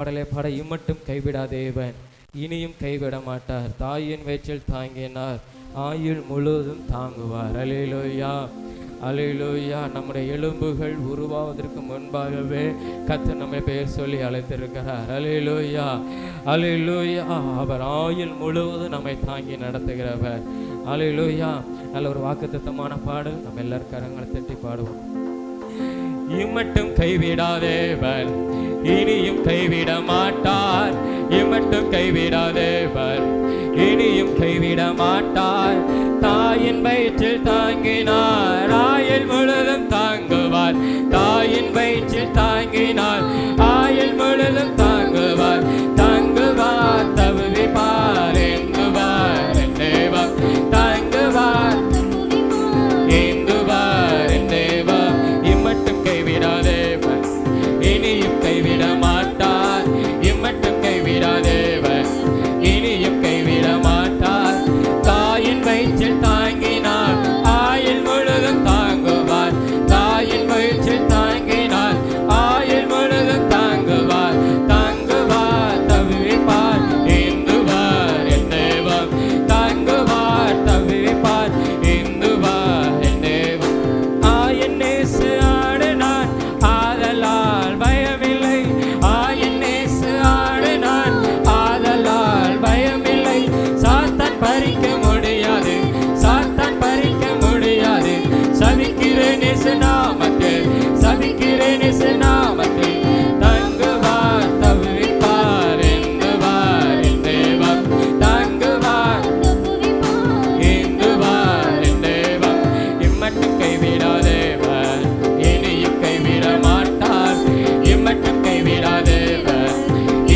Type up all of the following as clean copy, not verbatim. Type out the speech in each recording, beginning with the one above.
பாடலை பாட இம்மட்டும் கைவிடாதேவன் இனியும் கைவிட மாட்டார். தாயின் வயிற்றில் தாங்கினார், ஆயுள் முழுவதும் தாங்குவார். அல்லேலூயா, அல்லேலூயா. நம்முடைய எலும்புகள் உருவாவதற்கு முன்பாகவே கர்த்தர் நம்மை பெயர் சொல்லி அழைத்திருக்கிறார். அல்லேலூயா, அல்லேலூயா. அவர் ஆயுள் முழுவதும் நம்மை தாங்கி நடத்துகிறவர். அல்லேலூயா. நல்ல ஒரு வாக்குத்தத்தமான பாடல். நம்ம எல்லாரும் கரங்களை தட்டி பாடுவோம். இம்மட்டும் கைவிடாதேவர் இனியும் கைவிட மாட்டார். இம்மட்டும் கைவிடாதேவர் இனியும் கைவிட மாட்டார். தாயின் வயிற்றில் தாங்கினார், ஆயுள் முழுதும் தாங்குவார். தாயின் வயிற்றில் தாங்கினார், ஆயுள் முழுதும் தாங்குவார். தாங்குவார், தவிப்பார், எங்குவார் என் தேவன். தாங்குவார், ஏந்துவார் என் தேவன். இம்மட்டும் கைவிடாதேவர் இனியும் கைவிட மாட்டார். இம்மட்டும் கைவிடாதேவர் இனியும் கைவிட மாட்டார். தாயின் வயிற்றில் தாங்கினார், ஆயுள் முழுதும் தாங்குவார். தாயின் வயிற்றில் தாங்கினார், ஆயுள் முழுதும் தாங்குவார். தாங்குவார், தவிப்பார், ஏந்துவார் என் தேவன். தாங்குவார், தவிப்பார், ஏந்துவார் என் தேவன். ஆயன் நேசு ஆடினார், ஆதலால் பயமில்லை. ஆயன் நேசு ஆடினார், ஆதலால் பயமில்லை. சாத்தான் பறிக்க முடியாது, சாத்தான் பறிக்க முடியாது. சபிக்கிறேன் இயேசு நாமத்தில், சபிக்கிறேன் இயேசு நாமத்தில். தாங்குவார், தவிப்பார், ஏந்துவார் என் தேவன். தாங்குவார், ஏந்துவார் என் தேவன். இம்மட்டும் கைவிடாதேவர் இனியும் கைவிட மாட்டார். இம்மட்டும் கைவிடாதேவர்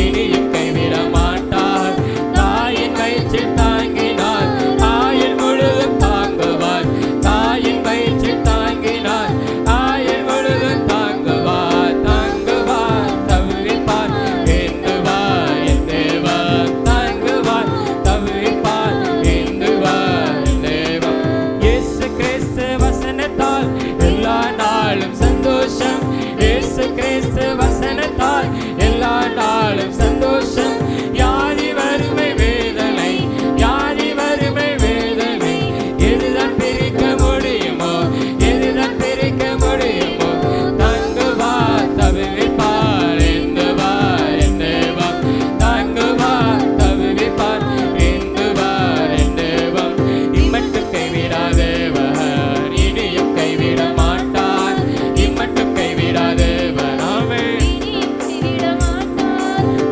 இனியும் கைவிட மாட்டார். தாயின் வயிற்றில் தாங்கினார், ஆயுள் முழுதும் தாங்குவார். தாயின் வயிற்றில் தாங்கினார், ஆயுள் முழுதும் தாங்குவார். தாங்குவார், தவிப்பார், ஏந்துவார் என் தேவன். தாங்குவார், தவிப்பார், ஏந்துவார் என் தேவன். இயேசு கிறிஸ்து வசனத்தால் எல்லா நாளும் சந்தோஷம். இயேசு கிறிஸ்து வசனத்தால் எல்லா நாளும் சந்தோஷம். யாதி வறுமை வேதனை, யாதி வறுமை வேதனை எதுதான் பிரிக்க முடியுமோ, எதுதான் பிரிக்க முடியுமோ. தாங்குவார், தவிப்பார், ஏந்துவார் என் தேவன். தாங்குவார், தவிப்பார், ஏந்துவார் என் தேவன். இம்மட்டும் கைவிடாதேவர் இனியும் கைவிட மாட்டார். இம்மட்டும் கைவிடாதேவர் ஆமென்.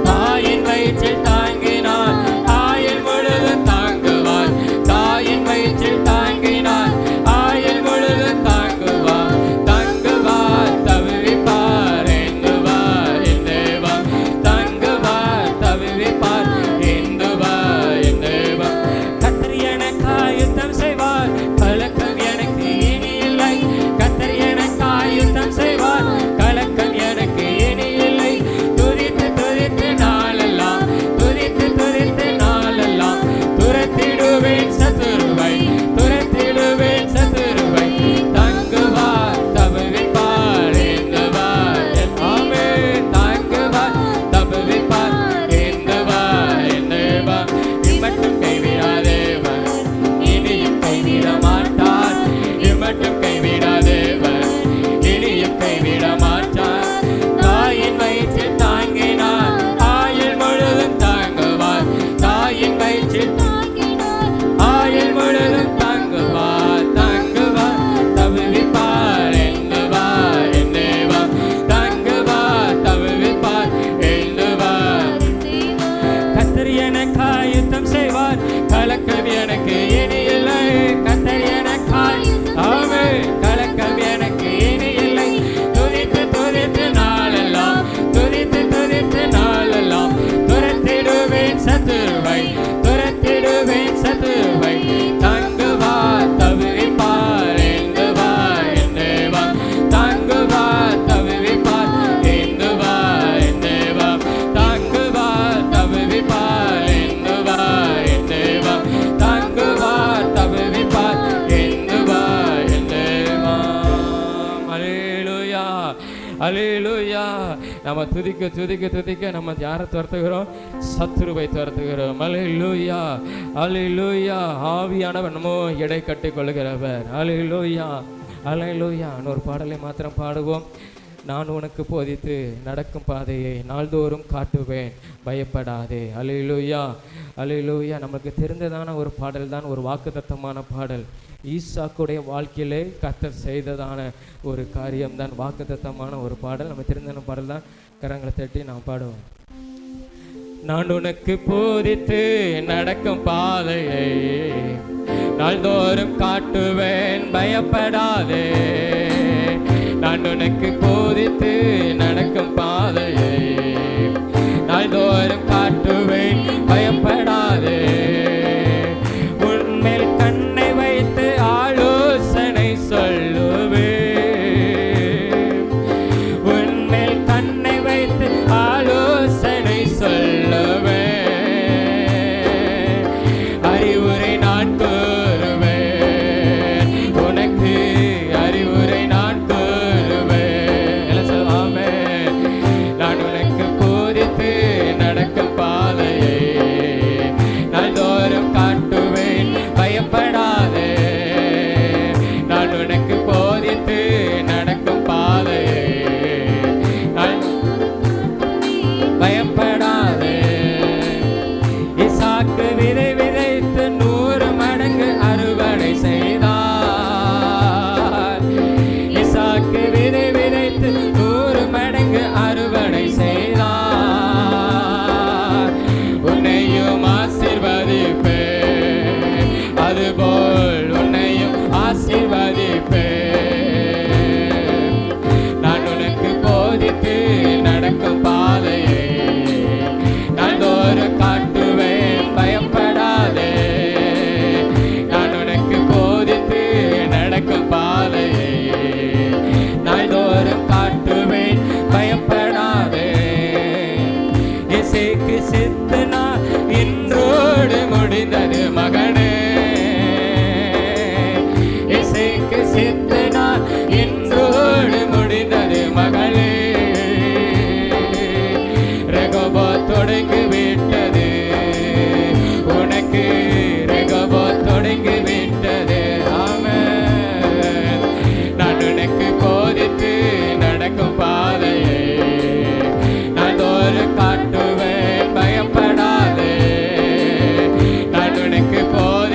தாயின் வயிற்றில் தாங்கினார், ஆயுள் முழுதும் தாங்குவார். தாயின் வயிற்றில் தாங்கினார், ஆயுள் முழுதும் தாங்குவார். தாங்குவார், தவிப்பார், ஏந்துவார் என் தேவன். தாங்குவார், தவிப்பார், ஏந்துவார் என் தேவன். கர்த்தர் எனக்காய் யுத்தம் செய்வார், கலக்கம் எனக்கு இனி இல்லை. கர்த்தர் எனக்காய் யுத்தம் செய்வார், கலக்கம் எனக்கு இனி இல்லை. துதித்து துதித்து நாளெல்லாம், துதித்து துதித்து நாளெல்லாம் துரத்திடுவேன் சத்துருவை, துரத்திடுவேன் சத்துருவை. தாங்குவார், தவிப்பார், ஏந்துவார் என் ஆமென். தாங்குவார், தவிப்பார், ஏந்துவார் என் தேவன். இம்மட்டும் கைவிடாதேவர் இனியும் கைவிட மாட்டார். இம்மட்டும் கைவிடாதேவர் இனியும் கைவிட மாட்டார். தாயின் வயிற்றில் தாங்கினார், ஆயுள் முழுதும் தாங்குவார். தாயின் வயிற்றில் ஆயுள் முழுதும் தாங்குவார். தாங்குவார், தவிப்பார், ஏந்துவார் என் தேவன். தாங்குவார், தவிப்பார், ஏந்துவார். கர்த்தர் எனக்காய் யுத்தம் செய்வார், கலக்கம் எனக்கு இனி இல்லை. கர்த்தர் எனக்காய் ஆமென், கலக்கம் எனக்கு இனி இல்லை. துதித்து துதித்து நாளெல்லாம், துதித்து துதித்து நாளெல்லாம் துரத்திடுவேன் சத்துருவை, துரத்திடுவேன் சத்துருவை. தாங்குவார், தவிப்பார், ஏந்துவார் என் தேவன். தாங்குவார், தவிப்பார், ஏந்துவார் என் தேவன். தாங்குவார், தவிப்பார், ஏந்துவார் என் தேவன். தாங்குவார், தவிப்பார், ஏந்துவார் என் தேவன். அல்லேலூயா, அல்லேலூயா. நம்ம துதிக்க துதிக்க துதிக்க நம்ம யாரை துரத்துகிறோம்? சத்துருவை துரத்துகிறோம். அல்லேலூயா, அல்லேலூயா. ஆவியானவர் நம்ம எடை கட்டி கொள்கிறவர். அல்லேலூயா, அல்லேலூயா. ஒரு பாடலை மாத்திரம் பாடுவோம். நான் உனக்கு போதித்து நடக்கும் பாதையை நாள்தோறும் காட்டுவேன், பயப்படாதே. அல்லேலூயா, அல்லேலூயா. நமக்கு தெரிந்ததான ஒரு பாடல் தான், ஒரு வாக்குத்தத்தமான பாடல். ஈசாக்குடைய வாழ்க்கையிலே கர்த்தர் செய்ததான ஒரு காரியம்தான் வாக்குத்தத்தமான ஒரு பாடல். நம்ம தெரிந்த பாடல் தான். கரங்களை தட்டி நாம் பாடுவோம். நான் உனக்கு போதித்து நடக்கும் பாதையை நாள்தோறும் காட்டுவேன், பயப்படாதே. நான் உனக்கு போதித்து நடக்கும் பாதையை நாள்தோறும் காட்டுவேன், பயப்படாதே. உன்மேல் கண்ணை வைத்து ஆலோசனை சொல்லுவேன். உன்மேல் கண்ணை வைத்து ஆலோசனை சொல்லுவேன். அறிவுரை நான் கூறுவேன், உனக்கு அறிவுரை நான் கூறுவேன். எல்லாம் சொல்லுவாமே. நான் உனக்கு போதித்து நடக்கும் பாதையை நாள்தோறும் காட்டுவேன், பயப்படாதே. நான் உனக்கு போதித்து நடக்கும் பாதையை பயப்படாதே. இசாக்கு விதை விதைத்து 100 மடங்கு அறுவடை செய்தார். இசாக்கு விதை விதைத்து 100 மடங்கு அறுவடை செய்தார். உன்னையும் ஆசீர்வதிப்பேன், அதுபோல் உன்னையும் ஆசீர்வதிப்பேன். நான் உனக்கு போதித்து நடக்கும் பாதையை நாள்தோறும் காட்டுவேன், பயப்படாதே. நான் உனக்கு போதித்து நடக்கும் பாதையை நாள்தோறும் காட்டுவேன், பயப்படாதே. இசைக்கு சித்து நாள் இன்றோடு முடிந்தது மகனே. இசைக்கு சித்து நாள் இன்றோடு முடிந்தது மகளே. ரெகோபோத் தொடங்கி விட்டது உனக்கு, ரெகோபோத் தொடங்கி விட்டது. ஆமென். நான் உனக்கு போதித்து நடக்கும் பாதையை நாள்தோறும் காட்டுவேன், பயப்படாதே. நான் உனக்கு போதித்து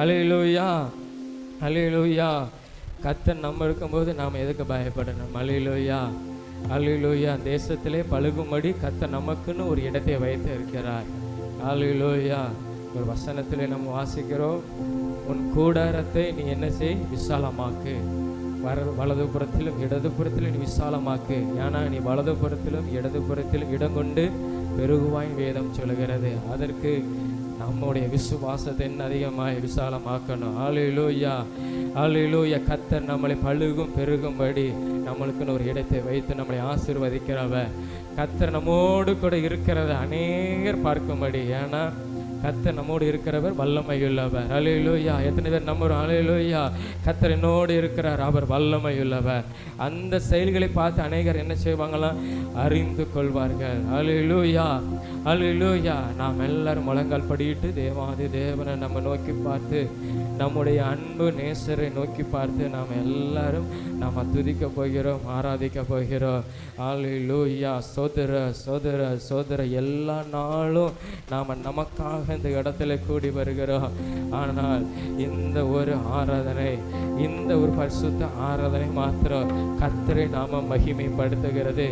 அல்லேலூயா, அல்லேலூயா. கர்த்தர் நம்ம இருக்கும்போது நாம் எதுக்கு பயப்படணும்? அல்லேலூயா, அல்லேலூயா. தேசத்திலே பழுகும்படி கர்த்தர் நமக்குன்னு ஒரு இடத்தை வைத்து இருக்கிறார். அல்லேலூயா. ஒரு வசனத்திலே நம்ம வாசிக்கிறோம், உன் கூடாரத்தை நீ என்ன செய்? விசாலமாக்கு. வலதுபுறத்திலும் இடதுபுறத்திலும் நீ விசாலமாக்கு. ஏன்னா நீ வலதுபுறத்திலும் இடதுபுறத்திலும் இடம் கொண்டு பெருகுவாய் வேதம் சொல்லுகிறது. அதற்கு நம்முடைய விசுவாசத்தை இன்னும் அதிகமாய் விசாலமாக்கணும். அல்லேலூயா, அல்லேலூயா. கர்த்தர் நம்மளை பழுகும் பெருகும்படி நம்மளுக்குன்னு ஒரு இடத்தை வைத்து நம்மளை ஆசீர்வதிக்கிறவர். கர்த்தர் நம்மோடு கூட இருக்கிறத அநேகர் பார்க்கும்படி. ஏன்னா கர்த்தர் நம்மோடு இருக்கிறவர் வல்லமையுள்ளவர். அல்லேலூயா. எத்தனை பேர் நம்புறோம்? அல்லேலூயா. கர்த்தர் என்னோடு இருக்கிறார், அவர் வல்லமையுள்ளவர். அந்த செயல்களை பார்த்து அநேகர் என்ன செய்வாங்களாம்? அறிந்து கொள்வார்கள். அல்லேலூயா, அல்லேலூயா. நாம் எல்லாரும் முழங்கால் படியிட்டு தேவாதி தேவனை நம்ம நோக்கி பார்த்து, நம்முடைய அன்பு நேசரை நோக்கி பார்த்து நாம் எல்லாரும் நாம் துதிக்க போகிறோம், ஆராதிக்க போகிறோம். அல்லேலூயா. சோதர சோதர சோதர எல்லா நாளும் நாம் நமக்காக இந்த இடத்துல கூடி வருகிறோம். ஆனால் இந்த ஒரு ஆராதனை, இந்த ஒரு பரிசுத்த ஆராதனை மாத்திரம் கர்த்தரை நாம மகிமைப்படுத்துகிறது,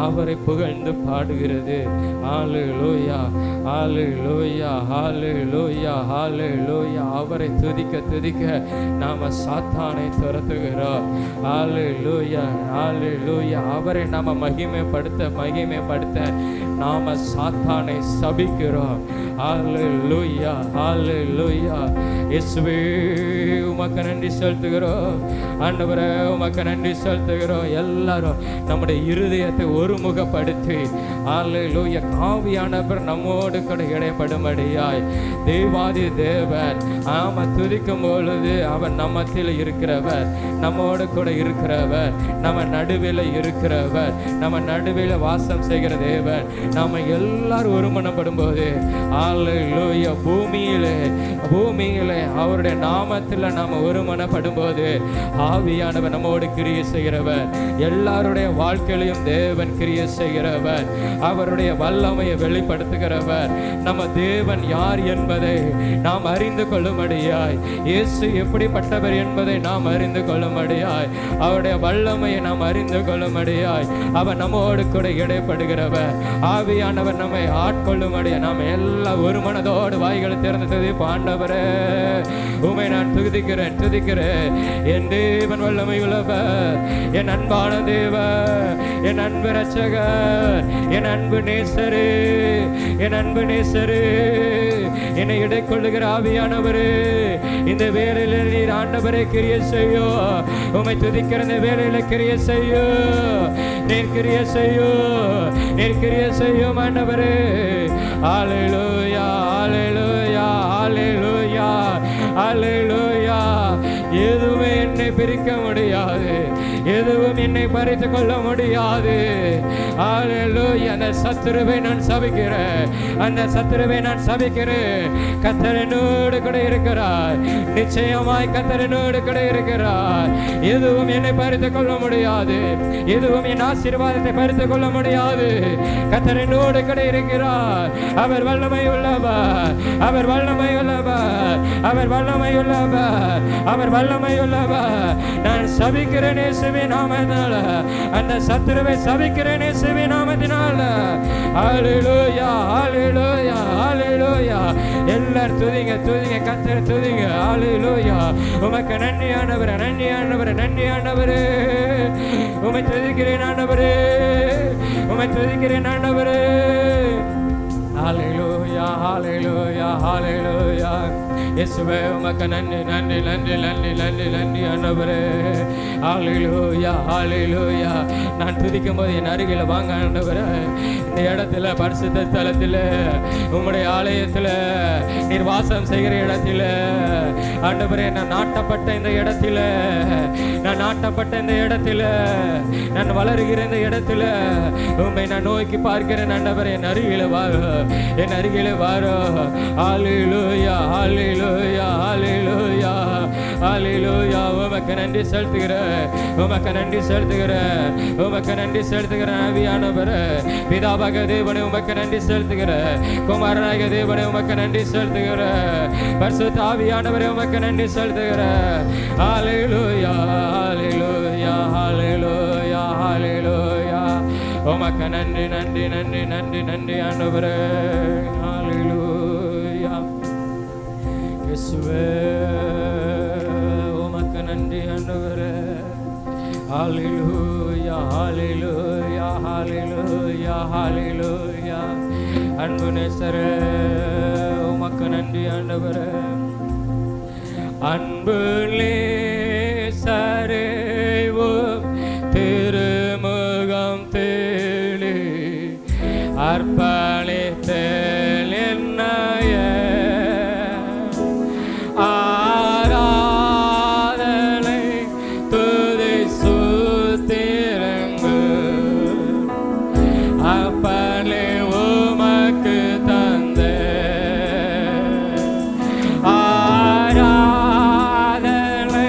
அவரை புகழ்ந்து பாடுகிறது. அல்லேலூயா, அல்லேலூயா, அல்லேலூயா, அல்லேலூயா. அவரை துதிக்க துதிக்க நாம சாத்தானை துரத்துகிறோம். அல்லேலூயா, அல்லேலூயா. அவரை நாம மகிமைப்படுத்த மகிமைப்படுத்த நாம சாத்தானை சபிக்கிறோம். அல்லேலூயா, அல்லேலூயா. இயேசுவே உமக்கு நன்றி செலுத்துகிறோம். ஆண்டவரே உமக்கு நன்றி செலுத்துகிறோம். எல்லாரும் நம்முடைய இருதயத்தை ஒருமுகப்படுத்தி அல்லேலூயா ஆவியானவர் நம்மோடு கூட இடைப்படும்படியாய் தேவாதி தேவன் ஆம துதிக்கும் பொழுது அவர் நம்மத்தில் இருக்கிறவர், நம்மோடு கூட இருக்கிறவர், நம்ம நடுவில் இருக்கிறவர், நம்ம நடுவில் வாசம் செய்கிற தேவன். நாம எல்லாரும் ஒருமனப்படும் போது அல்லேலூயா பூமியிலே அவருடைய நாமத்தில் நாம ஒருமனப்படும் போது ஆவியானவர் நம்மோடு கிரியை செய்கிறவர். எல்லாருடைய வாழ்க்கையிலையும் தேவன் கிரியை செய்கிறவர், அவருடைய வல்லமையை வெளிப்படுத்துகிறவர். நம்ம தேவன் யார் என்பதை நாம் அறிந்து கொள்ளும்படியாய், இயேசு எப்படிப்பட்டவர் என்பதை நாம் அறிந்து கொள்ளும்படியாய், அவருடைய வல்லமையை நாம் அறிந்து கொள்ளும்படியாய் அவர் நம்மோடு கூட இடைப்படுகிறவர். ஆவியானவர் நம்மை ஆட்கொள்ளும்படியாய் நாம் எல்லாம் ஒரு மனதோடு வாய்களை திறந்து துதிப்போம். ஆண்டவரே உம்மை நான் துதிக்கிறேன் துதிக்கிறேன். என் தேவன் வல்லமை உள்ளவர், என் அன்பான தேவன், என் அன்பு ரட்சகர், என் அன்பு நேசரே, என் அன்பு நேசரே, என்னை இடைக்கொள்ளுகிற ஆவியானவரே, இந்த வேளையில நீர் ஆண்டவரே கிரியை செய்யோ. உம்மை துதிக்கிற இந்த வேளையில கிரியை செய்யோ, நீர் கிரியை செய்யோ, நீர் கிரியை செய்யும் ஆண்டவரே. அல்லேலூயா, அல்லேலூயா, அல்லேலூயா, அல்லேலூயா. எதுவுமே என்னை பிரிக்க முடியாது, எதுவும் என்னை பறித்து கொள்ள முடியாது. அல்லேலூயா. அந்த சத்துருவை நான் சபிக்கிறேன், அந்த சத்துருவை நான் சபிக்கிறேன். கர்த்தர் என்னோடு கூட இருக்கிறார், நிச்சயமாய் கர்த்தர் என்னோடு கூட இருக்கிறார். எதுவும் என்னை பறித்து கொள்ள முடியாது, எதுவும் என் ஆசீர்வாதத்தை பறித்து கொள்ள முடியாது. கர்த்தர் என்னோடு கூட இருக்கிறார். அவர் வல்லமை உள்ளவர், அவர் வல்லமை உள்ளவர், அவர் வல்லமை உள்ளவர், அவர் வல்லமை உள்ளவர். நான் சபிக்கிறேன் இயேசுவின் நாமத்தினால, அந்த சத்துருவை சபிக்கிறேன் இயேசுவின் நாமத்தினால. அல்லேலூயா, அல்லேலூயா, அல்லேலூயா. எல்லாரும் துதிங்க துதிங்க, கர்த்தரை துதிங்க. அல்லேலூயா. உமக்கு நன்றியானவரே, நன்றியானவரே, நன்றியானவரே. உம்மை துதிக்கிறேன் ஆண்டவரே, உம்மை துதிக்கிறேன் ஆண்டவரே. ஹல்லேலூயா, ஹல்லேலூயா, ஹல்லேலூயா. இயேசுவே உமக்கு நன்றி நன்றி நன்றி நன்றி நன்றி நன்றி ஆண்டவரே. ஹல்லேலூயா, ஹல்லேலூயா. நான் துதிக்கும் போது என் அருகில் வாங்க ஆண்டவரே. இந்த இடத்துல பரிசுத்த ஸ்தலத்தில் உம்முடைய ஆலயத்தில் நீர் வாசம் செய்கிற இடத்துல ஆண்டவரே, நான் நாட்டப்பட்ட இந்த இடத்துல, நான் நாட்டப்பட்ட இந்த இடத்துல, நான் வளருகிற இந்த இடத்துல உம்மை நான் நோக்கி பார்க்கிறேன் ஆண்டவரே. என் அருகில் வாரோ, என் அருகில் வாரோ. ஹல்லேலூயா, ஹல்லேலூயா, ஹல்லேலூயா, ஹல்லேலூயா. உமக்கு நன்றி செலுத்துகிறேன், உமக்கு நன்றி செலுத்துகிறேன், உமக்கு நன்றி செலுத்துகிறேன். ஆவியானவரே, பிதாவாக தேவனே உமக்கு நன்றி செலுத்துகிறேன், குமாரனாக தேவனே உமக்கு நன்றி செலுத்துகிறேன், பரிசுத்த ஆவியானவரே உமக்கு நன்றி செலுத்துகிறேன். ஹல்லேலூயா ஹல்லேலூயா ஹல்லேலூயா ஹல்லேலூயா. உமக்கு நன்றி நன்றி நன்றி நன்றி நன்றி ஆண்டவரே. ஹல்லேலூயா இயேசுவே, உமக்கு நன்றி ஆண்டவரே. ஹல்லேலூயா ஹல்லேலூயா ஹல்லேலூயா ஹல்லேலூயா. அன்பு நேசரே, உமக்கு நன்றி ஆண்டவரே. அன்பு நேசரே, திருமுகம் தேடி அர்ப்பணித்தேன் என்னையே. ஆராதனை துதி சுத்திரங்கு அப்பனே உமக்கு தந்தே. ஆராதனை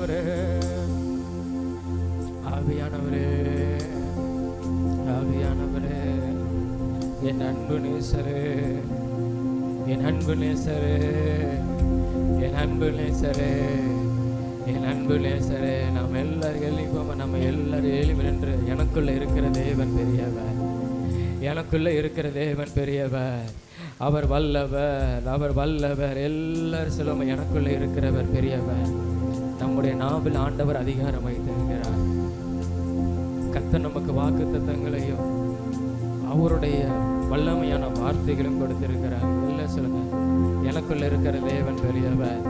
ஆவியானவரே, ஆவியானவரே, ஆவியானவரே, என் அன்பு நேசரே, என் அன்பு நேசரே, என் அன்பு நேசரே, என் அன்பு நேசரே. நாம் எல்லாரும் எழுப்போம், நம்ம எல்லாரும் எழுப்பி நின்று, எனக்குள்ள இருக்கிற தேவன் பெரியவர், எனக்குள்ள இருக்கிற தேவன் பெரியவர், அவர் வல்லவர், அவர் வல்லவர். எல்லாரும் சொல்லுவோம், எனக்குள்ள இருக்கிறவர் பெரியவர். நம்முடைய நாவில் ஆண்டவர் அதிகாரம் வைத்திருக்கிறார். கர்த்தர் நமக்கு வாக்குத்தத்தங்களையும் அவருடைய வல்லமையான வார்த்தைகளும் கொடுத்திருக்கிறார். எல்லாம் சொல்லுங்க, எனக்குள்ள இருக்கிற தேவன் பெரியவர்.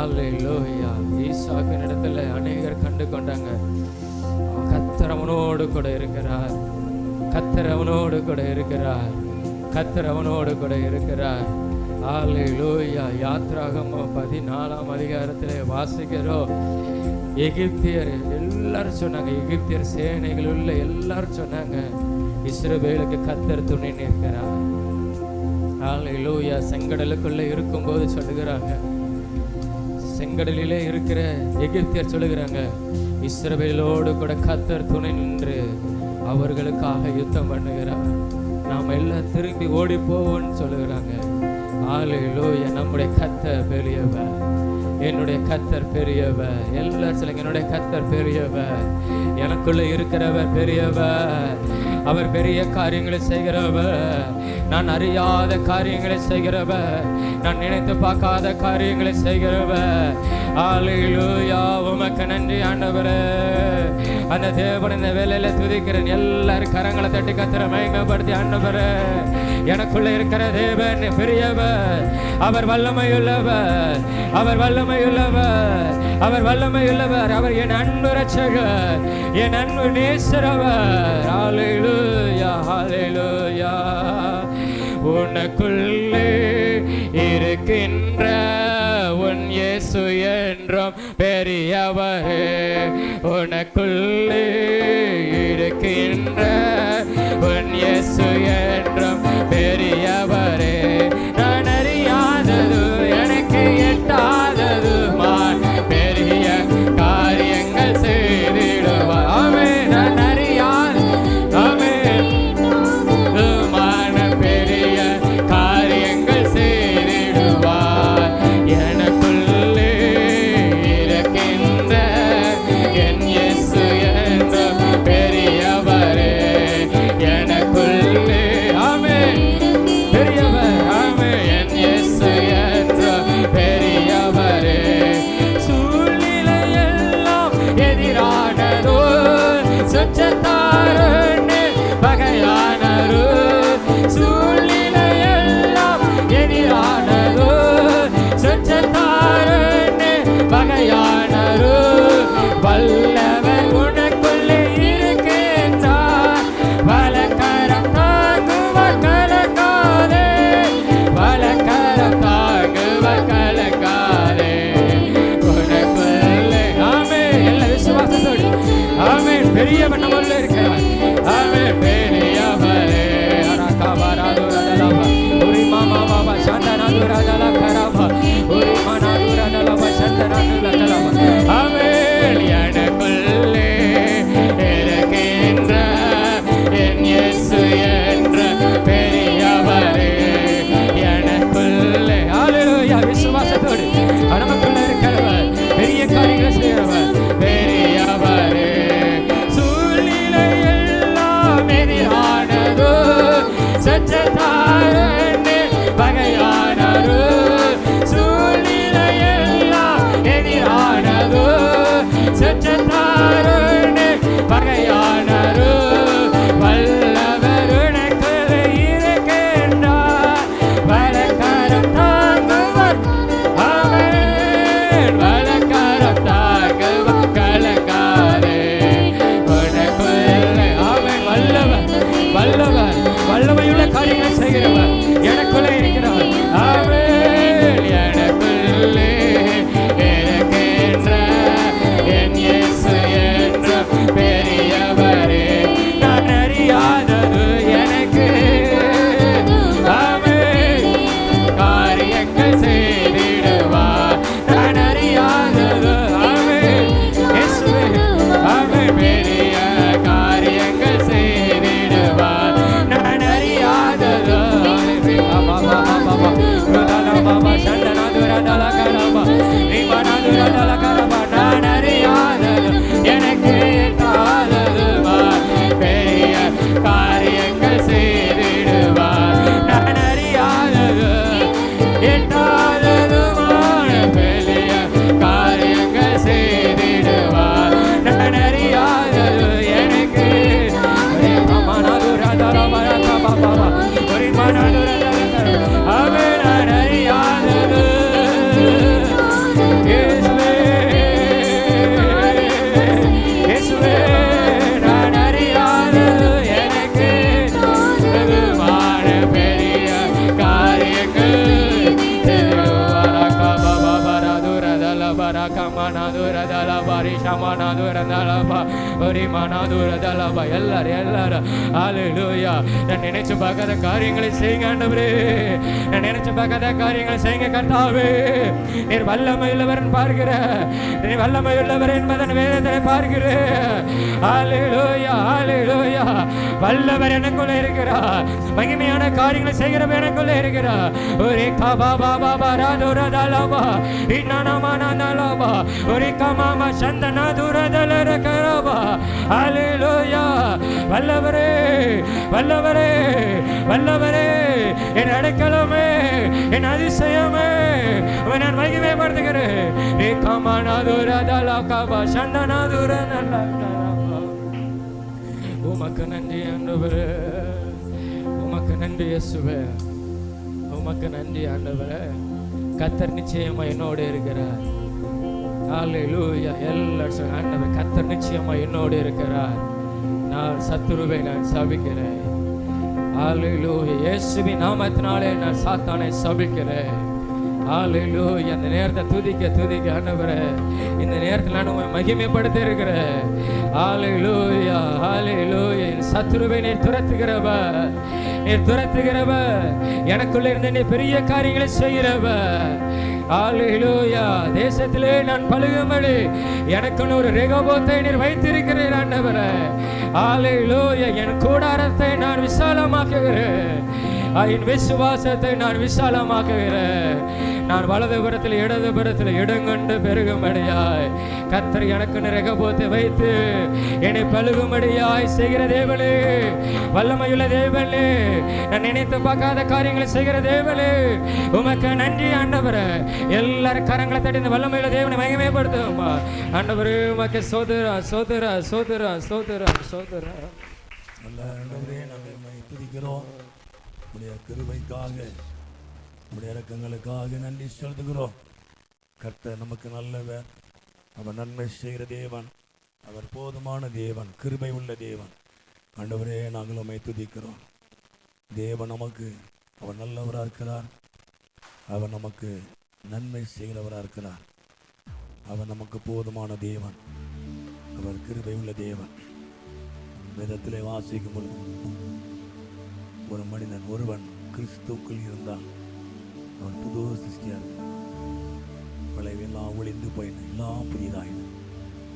அல்லேலூயா. ஈசாக்கின் இடத்துல அநேகர் கண்டு கொண்டாங்க, கர்த்தர் அவனோடு கூட இருக்கிறார், கர்த்தர் அவனோடு கூட இருக்கிறார், கர்த்தர் அவனோடு கூட இருக்கிறார். அல்லேலூயா. யாத்ராகமம் 14ஆம் அதிகாரத்திலே வாசிக்கிறோம், எகிப்தியர் எல்லாரும் சொன்னாங்க, எகிப்தியர் சேனைகள் உள்ள எல்லாரும் சொன்னாங்க, இஸ்ரவேலுக்கு கர்த்தர் துணை நிற்கிறார். அல்லேலூயா. செங்கடலுக்குள்ள இருக்கும்போது சொல்லுகிறாங்க, செங்கடலிலே இருக்கிற எகிப்தியர் சொல்லுகிறாங்க, இஸ்ரவேலோடு கூட கர்த்தர் துணை நின்று அவர்களுக்காக யுத்தம் பண்ணுகிறார், நாம் எல்லாம் திரும்பி ஓடி போவோம்னு சொல்லுகிறாங்க. அல்லேலூயா. நம்முடைய கர்த்தர் பெரியவர், என்னுடைய கர்த்தர் பெரியவர். எல்லாரும் சொல்லுங்க, என்னுடைய கர்த்தர் பெரியவர், எனக்குள்ள இருக்கிறவர் பெரியவர், அவர் பெரிய காரியங்களை செய்கிறவர், நான் அறியாத காரியங்களை செய்கிறவர், நான் நினைத்து பார்க்காத காரியங்களை செய்கிறவர். அல்லேலூயா. உமக்கு நன்றி ஆண்டவரே. அந்த தேவன் இந்த வேலையில துதிக்கிறேன். எல்லாரும் கரங்களை தட்டி கர்த்தரை மகிமைப்படுத்தி, ஆண்டவரே எனக்குள்ள இருக்கிற தேவன் பெரியவர், அவர் வல்லமையுள்ளவர், அவர் வல்லமையுள்ளவர், அவர் வல்லமையுள்ளவர், அவர் என் அன்பு ரட்சகர், என் அன்பு நேசரவர். அல்லேலூயா, அல்லேலூயா. உனக்குள்ளே இருக்கின்ற உன் இயேசு என்றும் பெரியவரே, உனக்குள்ளே இருக்கின்ற உன் இயேசு என்றும் பெரியவரே, நான் அறியாதது எனக்கு எட்டாததுமாய் பெரிய காரியங்கள் செய்திடுவார். ஆமென். நான் அறியாத, ஆமென், பெரிய காரியங்கள் செய்திடுவார். எனக்குள்ளே இருக்கின்ற என் இயேசு என்றும் பெரியவரே, எனக்குள்ளே, ஆமென், பெரியவர், ஆமென், என் இயேசு என்றும் பெரியவரே. சூழ்நிலையெல்லாம் எதிரானதோ, சுற்றத்தாரன்னு பகையானரோ, சூழ்நிலையெல்லாம் எதிரானதோ, சுற்றத்தாரன்னு பகையானரோ, வல்லவர் உனக்குள்ளே இருக்கின்றார், வலக்கரம் தாங்குவர் கலங்காதே, வலக்கரம் தாங்குவர் கலங்காதே, உனக்குள்ளே, ஆமென். எல்லா விசுவாசத்தோடு, ஆமென், பெரியவர் நம்முள்ள இருக்கிறார், ஆமென், பெரியவரே. அரகபராதுரதலப உரிமாமாபா சந்தனாதுரதலகரப உரிமானாதுரதலப சந்தனாதுரதலப, ஆமென். எனக்குள்ளே இருக்கின்ற என் இயேசு என்ற பெரியவரே, எனக்குள்ளே, அல்லேலூயா. விசுவாசத்தோடு நமக்குள்ள இருக்கிறவர், பெரிய காரியங்களை செய்கிறவர் பெரியவரே. சூழ்நிலையெல்லாம் எதிரானதோ, சற்றத்தாரன்னு பகையானரோ, சூழ்நிலையெல்லாம் எதிரான எல்லாரும் ஹalleluya. நான் நினைச்சு பார்க்காத காரியங்களை செய்யுங்க ஆண்டவரே. நான் நினைச்சு பார்க்காத காரியங்களை செய்யுங்க கர்த்தாவே. நீர் வல்லமை உள்ளவர் பார்க்கிற, நீர் வல்லமை உள்ளவர் என்பதை வேதத்தை பார்க்கிற. ஹalleluya ஹalleluya. வல்லவர் எனக்குள்ளே இருக்கிறார். மகிமையான காரியங்களை செய்கிறவர் எனக்குள்ளே இருக்கிறார். ஒரே கபா பாபா ராதுரதலபா இன்னானமானலபா ஒரே கமாமா சந்தனா துரதலர கரபா. ஹalleluya. வல்லவரே வல்லவரே வல்லவரே, என் அடைக்கலமே, என் அதிசயமே, நான் மகிமைப்படுத்துகிறேன். ஏ கமானா துரதலா கபா சந்தனா துரதலா. உமக்கு நன்றி ஆண்டவரே, உமக்கு நன்றி இயேசுவே, உமக்கு நன்றி ஆண்டவரே. கர்த்தர் நிச்சயமா என்னோடு இருக்கிறார். ஹalleluya. எல்லாரும் ஆண்டவர் கர்த்தர் நிச்சயமா என்னோடு இருக்கிறார். நான் சத்துருவை நான் சபிக்கிறேன். ஹalleluya. இயேசுவின் நாமத்தினாலே நான் சாத்தானை சபிக்கிறேன். ஹalleluya. இந்த நேரத்தை துதிக்க ஆண்டவரே, இந்த நேரத்தில் நான் உம்மை மகிமைப்படுத்த இருக்கிறேன். ஹalleluya ஹalleluya. என் சத்துருவை நீர் துரத்துகிறவர், நீர் துரத்துகிறவர். எனக்குள்ள இருந்து நீர் பெரிய காரியங்களை செய்கிறவர். ஹalleluya. தேசத்திலே நான் பழுகும்படி எனக்குன்னு ஒரு ரெகோபோத்தை நீர் வைத்திருக்கிறீர் ஆண்டவரே. ஹalleluya. என் கூடாரத்தை நான் விசாலமாக்குகிறேன். என் விசுவாசத்தை நான் விசாலமாக்குகிறேன். நான் வலதுபுறத்தில் இடதுபுறத்தில் இடங்கொண்டு பெருகும்படியாய் கர்த்தர் எனக்கு ரெகோபோத்தை வைத்து என்னை பழுகும்படியாய் செய்கிற தேவனே, வல்லமையுள்ள தேவனே, நான் நினைத்து பார்க்காத காரியங்களை செய்கிற தேவனே, உமக்கு நன்றி ஆண்டவரே. எல்லாரும் கரங்களை தட்டி இந்த வல்லமையுள்ள தேவனை மகிமைப்படுத்தும் ஆண்டவரே. உமக்கு சோதரா சோதரா சோதரா சோதரா சோதரா. துதிக்கிறோம். உடைய கிருபைக்காக, உடைய இரக்கங்களுக்காக நன்றி செலுத்துகிறோம். கர்த்தர் நமக்கு நல்லவர், அவர் நன்மை செய்கிற தேவன், அவர் போதுமான தேவன், கிருபை உள்ள தேவன். ஆண்டவரே, நாங்கள் உம்மை துதிக்கிறோம். தேவன் நமக்கு அவர் நல்லவராக இருக்கிறார். அவர் நமக்கு நன்மை செய்கிறவராக இருக்கிறார். அவர் நமக்கு போதுமான தேவன், அவர் கிருபை உள்ள தேவன். வேதத்திலே வாசிக்கும் பொழுது ஒரு மனிதன் ஒருவன் கிறிஸ்துக்குள் இருந்தால் அவன் புது சிருஷ்டியாக பழையெல்லாம் ஒளிந்து போயின, எல்லாம் புதிதாயின.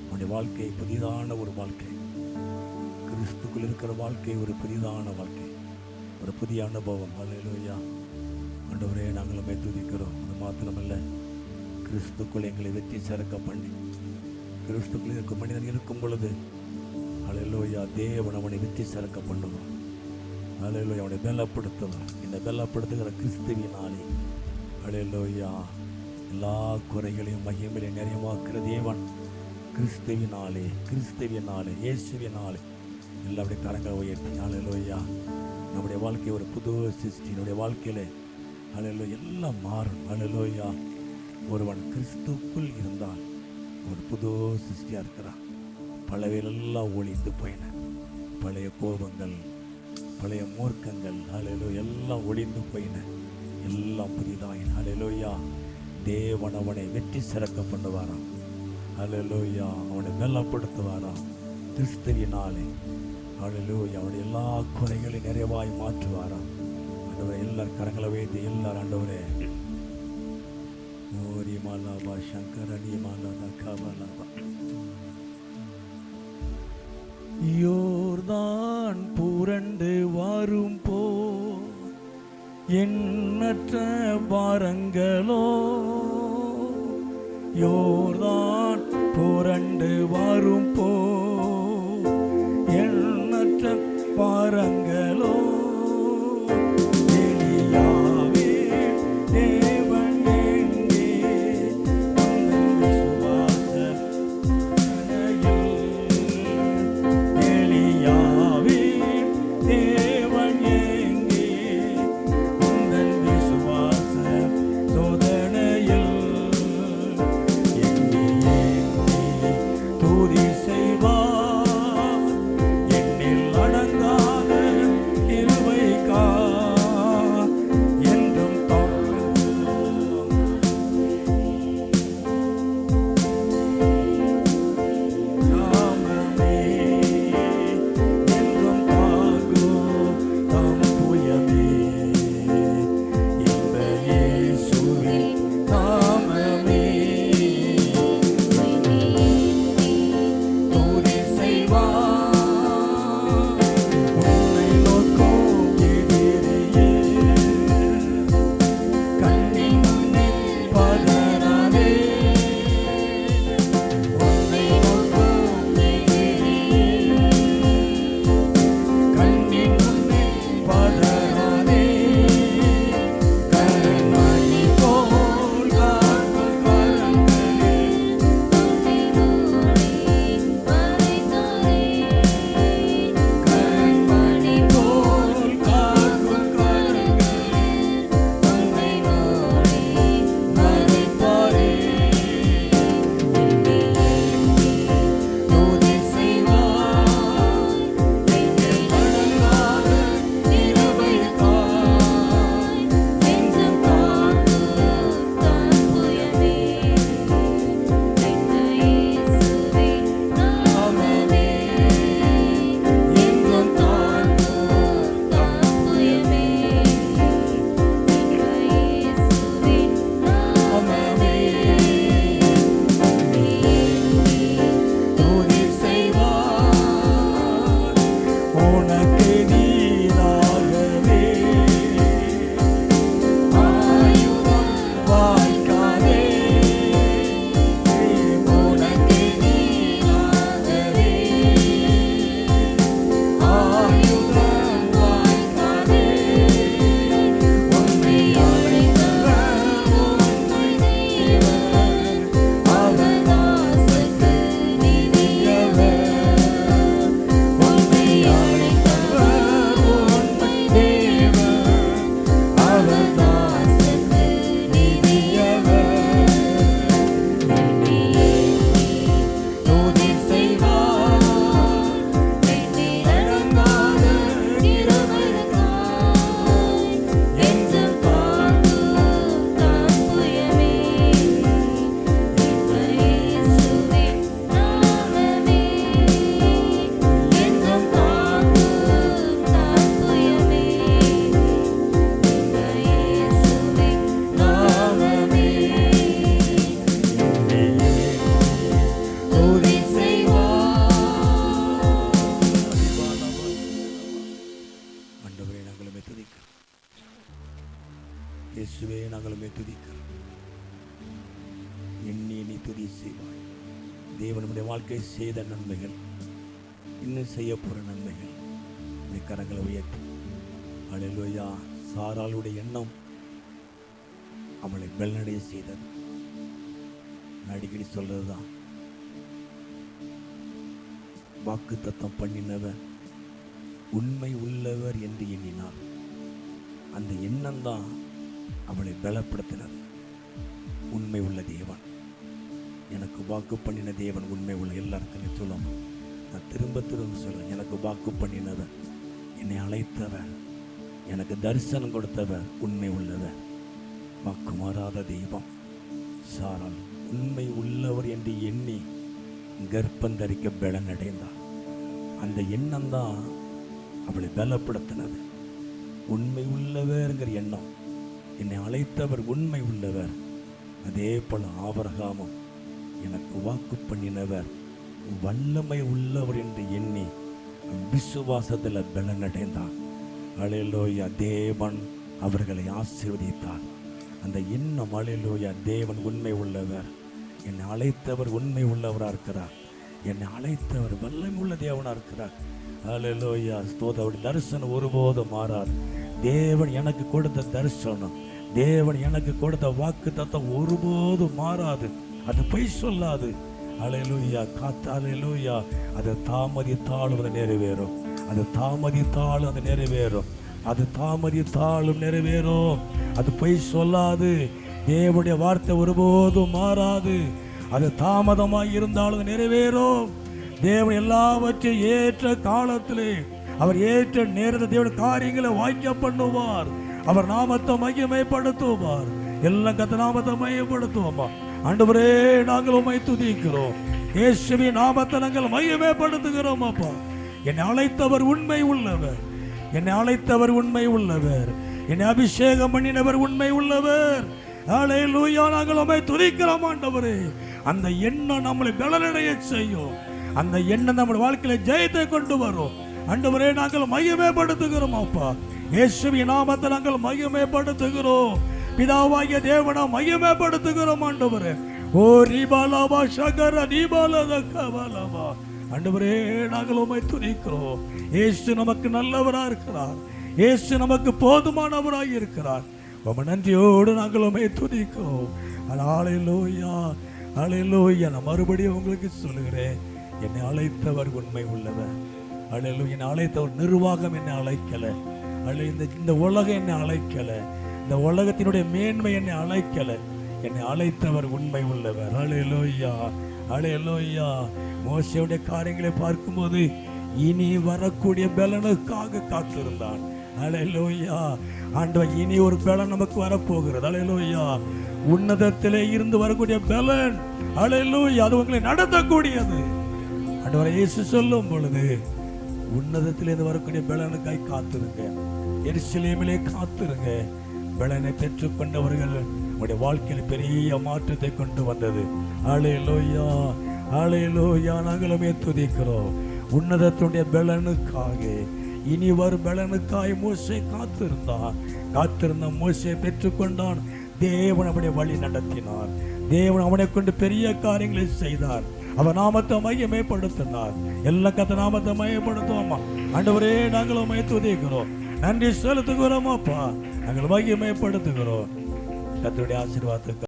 அவனுடைய வாழ்க்கை புதிதான ஒரு வாழ்க்கை. கிறிஸ்துக்குள் இருக்கிற வாழ்க்கை ஒரு புதிதான வாழ்க்கை, ஒரு புதிய அனுபவம். ஹல்லேலூயா. ஆண்டவரே, நாங்கள் உம்மை துதிக்கிறோம். அது மாத்திரமல்ல, கிறிஸ்துக்குள் எங்களை வெற்றி சிறக்க பண்ணி, கிறிஸ்துக்குள் இருக்கும் மனிதன் இருக்கும் பொழுது ஹல்லேலூயா, தேவன் அவனை வெற்றி சிறக்க பண்ணுவான். ஹல்லேலூயா. அவனை பலப்படுத்துவார். இந்த பலப்படுத்துகிற கிறிஸ்துவினாலே ஹல்லேலூயா எல்லா குறைகளையும் மகிமையை நிறைவாக்குற தேவன் கிறிஸ்துவினாலே, கிறிஸ்துவினாலே, இயேசுவினாலே எல்லாருடைய கரங்களை உயர்த்தி ஹல்லேலூயா. நம்முடைய வாழ்க்கை ஒரு புது சிருஷ்டி. நம்முடைய வாழ்க்கையில ஹல்லேலூயா எல்லாம் மாறும். ஹல்லேலூயா. ஒருவன் கிறிஸ்துக்குள் இருந்தால் ஒரு புது சிருஷ்டியாக இருக்கிறான். பழையெல்லாம் ஒளிந்து போயின. பழைய கோபங்கள், பழைய மூர்க்கங்கள் ஹல்லேலூயா எல்லாம் ஒளிந்து போயின, எல்லாம் புதிதாயின. ஹல்லேலூயா. தேவன் அவனை வெற்றி சிறக்க பண்ணுவாராம். ஹல்லேலூயா. அவனை பலப்படுத்துவாராம் கிறிஸ்துவினாலே. ஹல்லேலூயா. அவனுடைய எல்லா குறைகளையும் நிறைவாய் மாற்றுவாராம். ஆண்டவரே, எல்லாரும் கரங்களை வைத்து எல்லாரும் ஆண்டவரே ஓரி மாலாபா சங்கரணி மாலாதா கபலாபா. யோர்தான் புரண்டு வரும் போ எண்ணற்ற பாரங்களோ, யோர்தான் புரண்டு வரும் போ எண்ணற்ற பாரங்களோ, எலியாவே தேவன் எங்கே விசுவாச எலியாவே தேவன் எங்கே உந்தன் விசுவாச சோதனையில் எண்ணி துதி செய் நாங்களுமே துதிக்கிறோம். எண்ணி நீ துதி செய்வாய். தேவன் நம்முடைய வாழ்க்கை செய்த நன்மைகள், இன்னும் செய்ய போகிற நன்மைகள், நீ கரங்களை உயர்த்தி அல்லேலூயா. சாராளுடைய எண்ணம் அவளை பலனடைய செய்தது. நான் அடிக்கடி சொல்றதுதான், வாக்கு தத்தம் பண்ணினவர் உண்மை உள்ளவர் என்று எண்ணினார். அந்த எண்ணம் தான் அவளை பலப்படுத்தினது. உண்மை உள்ள தேவன், எனக்கு வாக்கு பண்ணின தேவன் உண்மை உள்ள. எல்லாருக்கும் சொல்லணும், நான் திரும்ப சொல்றேன், எனக்கு வாக்கு பண்ணினவர், என்னை அழைத்தவர், எனக்கு தரிசனம் கொடுத்தவர் உண்மை உள்ளவர், வாக்கு மாறாத தெய்வம். சாரால் உண்மை உள்ளவர் என்று எண்ணி கர்ப்பந்தரிக்க பலன் அடைந்தார். அந்த எண்ணம் தான் அவளை பலப்படுத்தினது. உண்மை உள்ளவர்ங்கிற எண்ணம், என்னை அழைத்தவர் உண்மை உள்ளவர். அதே போல ஆபிரகாமும் எனக்கு வாக்கு பண்ணினவர் வல்லமை உள்ளவர் என்று எண்ணி விசுவாசத்தில் பலன் அடைந்தார். அல்லேலூயா. தேவன் அவர்களை ஆசீர்வதித்தார். அந்த எண்ணம், அல்லேலூயா, தேவன் உண்மை உள்ளவர், என்னை அழைத்தவர் உண்மை உள்ளவராக இருக்கிறார், என்னை அழைத்தவர் வல்லமை உள்ள தேவனாக இருக்கிறார். அல்லேலூயா. ஸ்தோத்திரம். தரிசனம் ஒருபோதும் மாறாது. தேவன் எனக்கு கொடுத்த தரிசனம், தேவன் எனக்கு கொடுத்த வாக்கு தத்தம் ஒருபோதும் மாறாது. அது பொய் சொல்லாது. அல்லேலூயா. அல்லேலூயா. அது தாமதித்தாலும் அது நிறைவேறும். அது தாமதித்தாலும் அது நிறைவேறும். அது தாமதித்தாலும் நிறைவேறும். அது பொய் சொல்லாது. தேவனுடைய வார்த்தை ஒருபோதும் மாறாது. அது தாமதமாக இருந்தாலும் அது நிறைவேறும். தேவன் எல்லாவற்றையும் ஏற்ற காலத்திலே, அவர் ஏற்ற நேரத்தை தேவன் காரியங்களை வாய்க்க பண்ணுவார். அவர் நாமத்தை மகிமைப்படுத்துவார். எல்லாம் கர்த்தர் நாமத்தை மகிமைப்படுத்துவோமா. ஆண்டவரே, நாங்கள் உம்மை துதிக்கிறோம். இயேசுவின் நாமத்தை நாங்கள் மகிமைப்படுத்துகிறோம். அப்பா, என்னை அழைத்தவர் உண்மை உள்ளவர், என்னை அழைத்தவர் உண்மை உள்ளவர், என்னை அபிஷேகம் பண்ணினவர் உண்மை உள்ளவர். அல்லேலூயா. நாங்கள் உம்மை துதிக்கிறோம் ஆண்டவரே. அந்த எண்ணம் நம்மளை பலனடைய செய்யும். அந்த எண்ணம் நம்முடைய வாழ்க்கையில ஜெயத்தை கொண்டு வரும். ஆண்டவரே, நாங்கள் மகிமைப்படுத்துகிறோம். அப்பா, இயேசுவின் நாமத்தை நாங்கள் மகிமைப்படுத்துகிறோம். பிதாவாகிய தேவனை மகிமைப்படுத்துகிறோம் ஆண்டவரே. ஓ ரிபாலவா ஷகர ரிபாலதகவலவா. ஆண்டவரே, நாங்கள் உம்மை துதிக்கிறோம். இயேசு நமக்கு நல்லவராக இருக்கிறார். இயேசு நமக்கு போதுமானவராக இருக்கிறார். உம்மை நன்றியோடு நாங்கள் உம்மை துதிக்கிறோம். அல்லேலூயா. அல்லேலூயா. நான் மறுபடியும் உங்களுக்கு சொல்லுகிறேன், என்னை அழைத்தவர் உண்மை உள்ளவர். அல்லேலூயா. என்னை அழைத்தவர் நிர்வாகம் என்னை அழைக்கல. இந்த உலகம் என்னை அழைக்கல. இந்த உலகத்தினுடைய மேன்மை என்னை அழைக்கல. என்னை அழைத்தவர் உண்மை உள்ளவர். அல்லேலூயா. அல்லேலூயா. மோசேயுடைய காரியங்களை பார்க்கும்போது இனி வரக்கூடிய பலனுக்காக காத்திருந்தான். அல்லேலூயா. ஆண்டவர், இனி ஒரு பலன் நமக்கு வரப்போகிறது. அல்லேலூயா. உன்னதத்திலே இருந்து வரக்கூடிய பலன், அல்லேலூயா, அது உங்களை நடத்தக்கூடியது. ஆண்டவர் இயேசு சொல்லும் பொழுது, உன்னதத்திலிருந்து வரக்கூடிய பலனுக்காய் காத்திருங்க, எருசலேமிலே காத்திருங்க. பலனை பெற்றுக்கொண்டவர்கள் உடைய வாழ்க்கையில் பெரிய மாற்றத்தை கொண்டு வந்தது. அல்லேலூயா. அல்லேலூயா. நாங்களுமே துதிக்கிறோம். உன்னதத்துடைய பலனுக்காக, இனி வரும் பலனுக்காய் மோசே காத்திருந்த மோசே பெற்றுக்கொண்டான். தேவன் அவனை வழி நடத்தினார். தேவன் அவனை கொண்டு பெரிய காரியங்களை செய்தார். அவர் நாமத்தை மையமைப்படுத்தினார். எல்லா கர்த்தர் நாமத்தை மையப்படுத்துவோமா. ஆண்டவரே, நாங்கள் உம்மை துதிக்கிறோம், நன்றி செலுத்துகிறோம். அப்பா, நாங்கள் மையமைப்படுத்துகிறோம். கர்த்தருடைய ஆசீர்வாதத்துக்கு